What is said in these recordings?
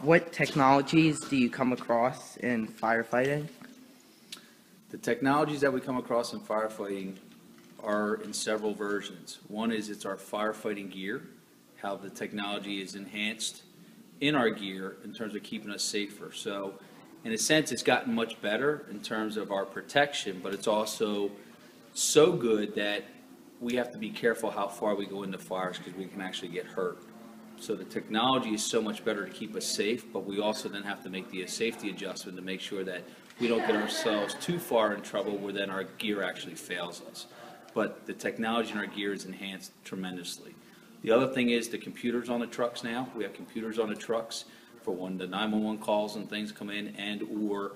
What technologies do you come across in firefighting? The technologies that we come across in firefighting are in several versions. One is it's our firefighting gear, how the technology is enhanced in our gear in terms of keeping us safer. So in a sense, it's gotten much better in terms of our protection, but it's also so good that we have to be careful how far we go into fires because we can actually get hurt. So the technology is so much better to keep us safe, but we also then have to make the safety adjustment to make sure that we don't get ourselves too far in trouble where then our gear actually fails us. But the technology in our gear is enhanced tremendously. The other thing is the computers on the trucks now. We have computers on the trucks for when the 911 calls and things come in, and or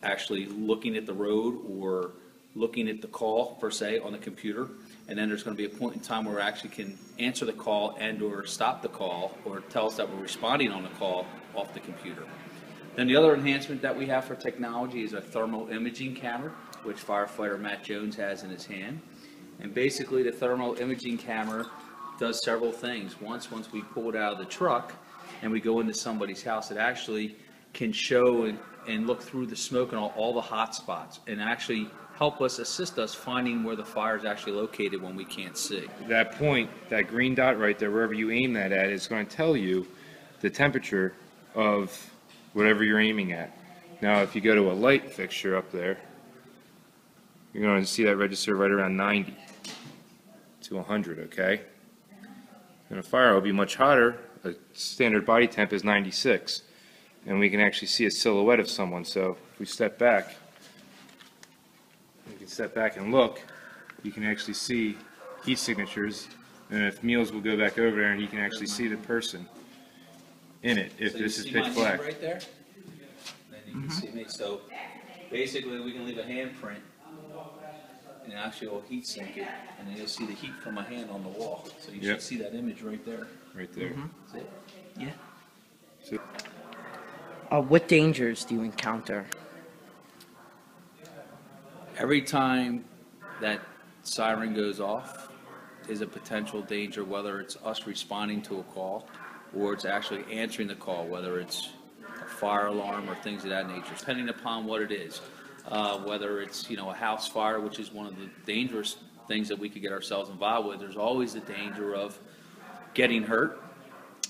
actually looking at the road or looking at the call per se on the computer. And then there's going to be a point in time where we actually can answer the call and or stop the call or tell us that we're responding on the call off the computer. Then the other enhancement that we have for technology is a thermal imaging camera, which firefighter Matt Jones has in his hand. And basically the thermal imaging camera does several things. Once we pull it out of the truck and we go into somebody's house, it actually can show and look through the smoke and all the hot spots and actually help us, assist us finding where the fire is actually located when we can't see. That point, that green dot right there, wherever you aim that at, is going to tell you the temperature of whatever you're aiming at. Now, if you go to a light fixture up there, you're going to see that register right around 90 to 100, okay? And a fire will be much hotter. A standard body temp is 96, and we can actually see a silhouette of someone. So if we step back, you can step back and look, you can actually see heat signatures, and if Meals will go back over there and you can actually see the person in it if So this you is see pitch my black. hand right there? Then you can see me. So basically we can leave a handprint and actually will heat sink it, and then you'll see the heat from my hand on the wall. So you Yep. should see that image right there. Right there. That's it. Yeah. So, What dangers do you encounter? Every time that siren goes off is a potential danger, whether it's us responding to a call or it's actually answering the call, whether it's a fire alarm or things of that nature, depending upon what it is. Whether it's, a house fire, which is one of the dangerous things that we could get ourselves involved with, there's always the danger of getting hurt,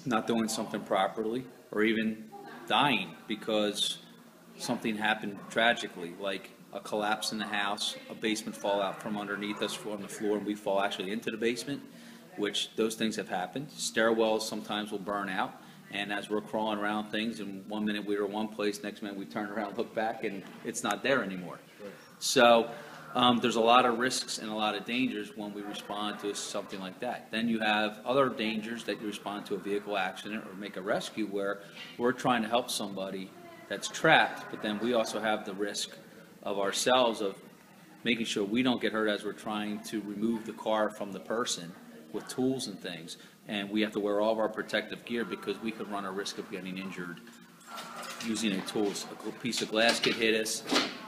not doing something properly, or even dying because something happened tragically, like a collapse in the house, a basement fall out from underneath us on the floor, and we fall actually into the basement, which those things have happened. Stairwells sometimes will burn out, and as we're crawling around things, and 1 minute we were one place, next minute we turn around, look back, and it's not there anymore. So there's a lot of risks and a lot of dangers when we respond to something like that. Then you have other dangers that you respond to a vehicle accident or make a rescue where we're trying to help somebody that's trapped, but then we also have the risk of ourselves of making sure we don't get hurt as we're trying to remove the car from the person with tools and things. And we have to wear all of our protective gear because we could run a risk of getting injured using a tool. A piece of glass could hit us.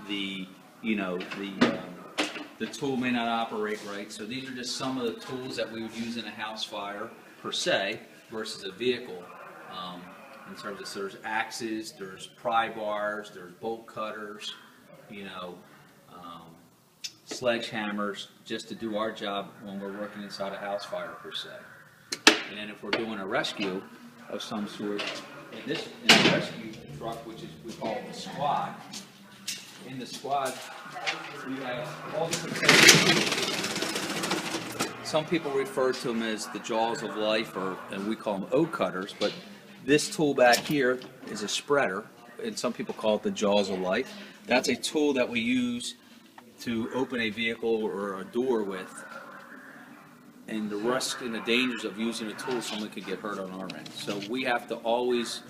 The tool may not operate right. So these are just some of the tools that we would use in a house fire per se versus a vehicle. In terms of, so there's axes, there's pry bars, there's bolt cutters, sledgehammers, just to do our job when we're working inside a house fire per se. And then if we're doing a rescue of some sort, in the rescue truck, which is we call it the squad. In the squad, we have all different types. Some people refer to them as the jaws of life, and we call them O cutters. But this tool back here is a spreader, and some people call it the jaws of life. That's a tool that we use to open a vehicle or a door with. And the risk and the dangers of using a tool, someone could get hurt on our end. So we have to always,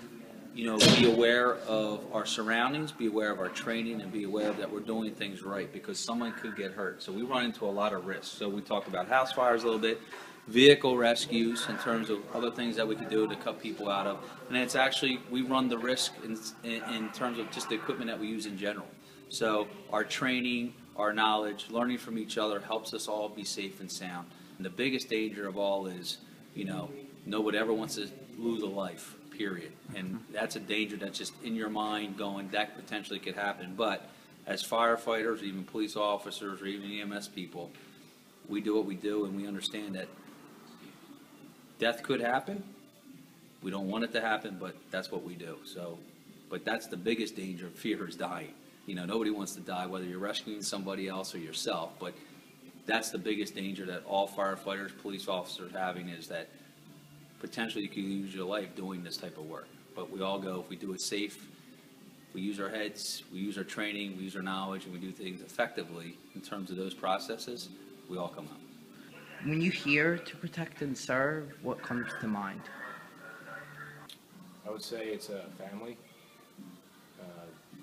be aware of our surroundings, be aware of our training, and be aware that we're doing things right because someone could get hurt. So we run into a lot of risks. So we talked about house fires a little bit, vehicle rescues in terms of other things that we could do to cut people out of. And it's actually, we run the risk in terms of just the equipment that we use in general. So our training, our knowledge, learning from each other helps us all be safe and sound. And the biggest danger of all is, nobody ever wants to lose a life, period. And that's a danger that's just in your mind going, that potentially could happen. But as firefighters, even police officers, or even EMS people, we do what we do, and we understand that death could happen. We don't want it to happen, but that's what we do. So, but that's the biggest danger. Fear is dying. You know, nobody wants to die, whether you're rescuing somebody else or yourself. But that's the biggest danger that all firefighters, police officers having, is that potentially you could lose your life doing this type of work. But we all go, if we do it safe, we use our heads, we use our training, we use our knowledge, and we do things effectively in terms of those processes, we all come out. When you hear to protect and serve, what comes to mind? I would say it's a family,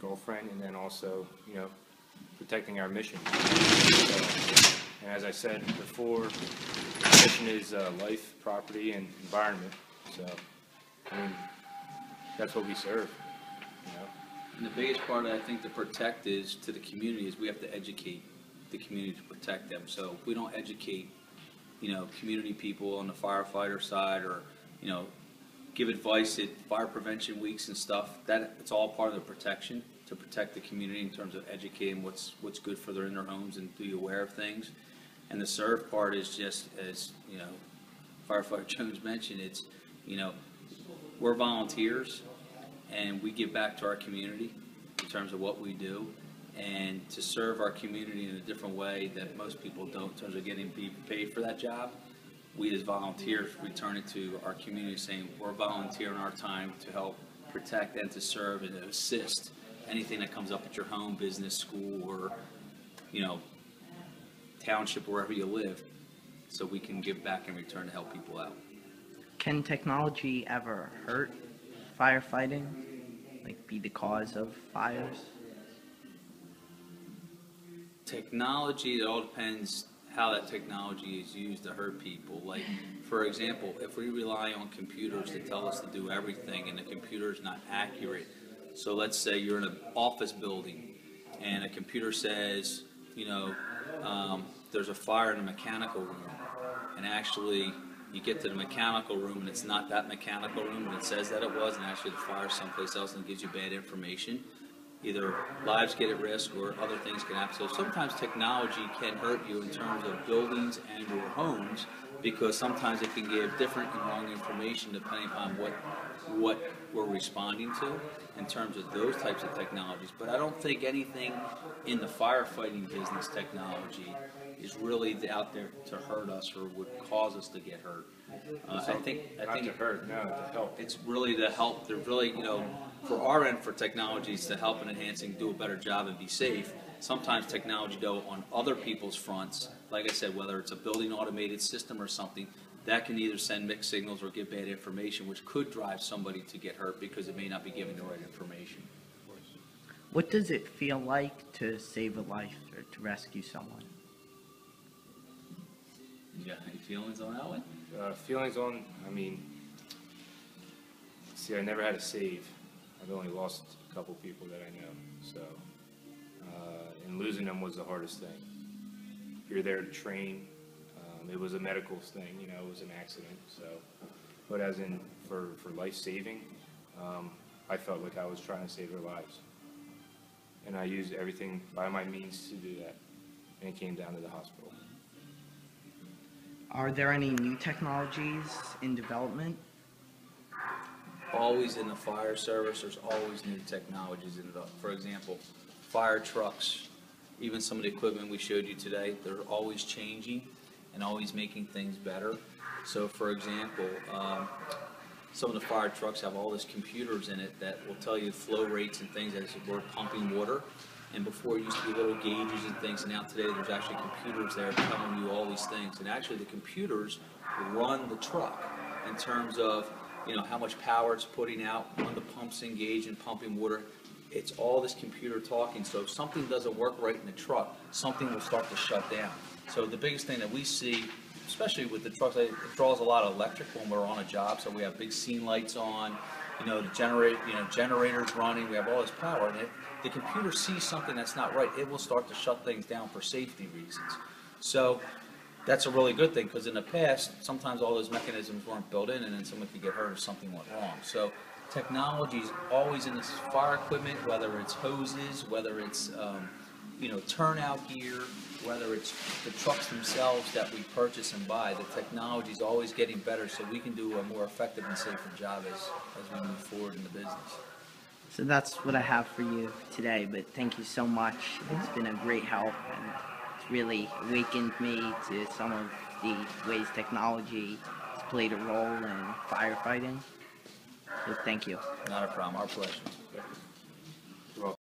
girlfriend, and then also, you know, protecting our mission. So, and as I said before, the mission is life, property, and environment. So, I mean, that's what we serve, you know. And the biggest part, I think, to protect is to the community, is we have to educate the community to protect them. So if we don't educate, you know, community people on the firefighter side, or, you know, give advice at fire prevention weeks and stuff, that it's all part of the protection, to protect the community in terms of educating what's good for their in their homes and be aware of things. And the serve part is just, as, you know, Firefighter Jones mentioned, it's, you know, we're volunteers, and we give back to our community in terms of what we do, and to serve our community in a different way that most people don't in terms of getting paid for that job. We as volunteers return it to our community, saying we're volunteering our time to help protect and to serve and to assist anything that comes up at your home, business, school, or, you know, township, wherever you live, so we can give back in return to help people out. Can technology ever hurt firefighting? Like, be the cause of fires? Technology, it all depends how that technology is used to hurt people. Like, for example, if we rely on computers to tell us to do everything and the computer is not accurate, so let's say you're in an office building and a computer says, you know, there's a fire in the mechanical room, and actually you get to the mechanical room and it's not that mechanical room, and it says that it was, and actually the fire's someplace else, and it gives you bad information. Either lives get at risk or other things can happen. So sometimes technology can hurt you in terms of buildings and or homes, because sometimes it can give different and wrong information depending upon what we're responding to in terms of those types of technologies. But I don't think anything in the firefighting business technology is really out there to hurt us or would cause us to get hurt. I think Not to hurt, no, to help. it's really to help. They're really, you know, for our end, for technologies to help in enhancing, do a better job and be safe. Sometimes technology, though, on other people's fronts, like I said, whether it's a building automated system or something, that can either send mixed signals or give bad information, which could drive somebody to get hurt because it may not be giving the right information. What does it feel like to save a life or to rescue someone? You got any feelings on that one? Feelings on, I mean, see, I never had a save. I've only lost a couple people that I know, so, and losing them was the hardest thing. You're there to train. It was a medical thing, you know, it was an accident, so, but as in, for life saving, I felt like I was trying to save their lives. And I used everything by my means to do that, and it came down to the hospital. Are there any new technologies in development? Always in the fire service, there's always new technologies in it. For example, fire trucks, even some of the equipment we showed you today, they're always changing and always making things better. So for example, some of the fire trucks have all these computers in it that will tell you flow rates and things as we're pumping water. And before it used to be little gauges and things, and now today there's actually computers there telling you all these things. And actually the computers run the truck in terms of, you know, how much power it's putting out, when the pump's engaged in pumping water. It's all this computer talking. So if something doesn't work right in the truck, something will start to shut down. So the biggest thing that we see, especially with the trucks, it draws a lot of electric when we're on a job. So we have big scene lights on, you know, generators running. We have all this power, and if the computer sees something that's not right, it will start to shut things down for safety reasons. So That's a really good thing, because in the past, sometimes all those mechanisms weren't built in, and then someone could get hurt if something went wrong. So technology's always in this fire equipment, whether it's hoses, whether it's, turnout gear, whether it's the trucks themselves that we purchase and buy. The technology's always getting better, so we can do a more effective and safer job as we move forward in the business. So that's what I have for you today, but thank you so much. It's been a great help, and it's really awakened me to some of the ways technology has played a role in firefighting. So thank you. Not a problem, our pleasure.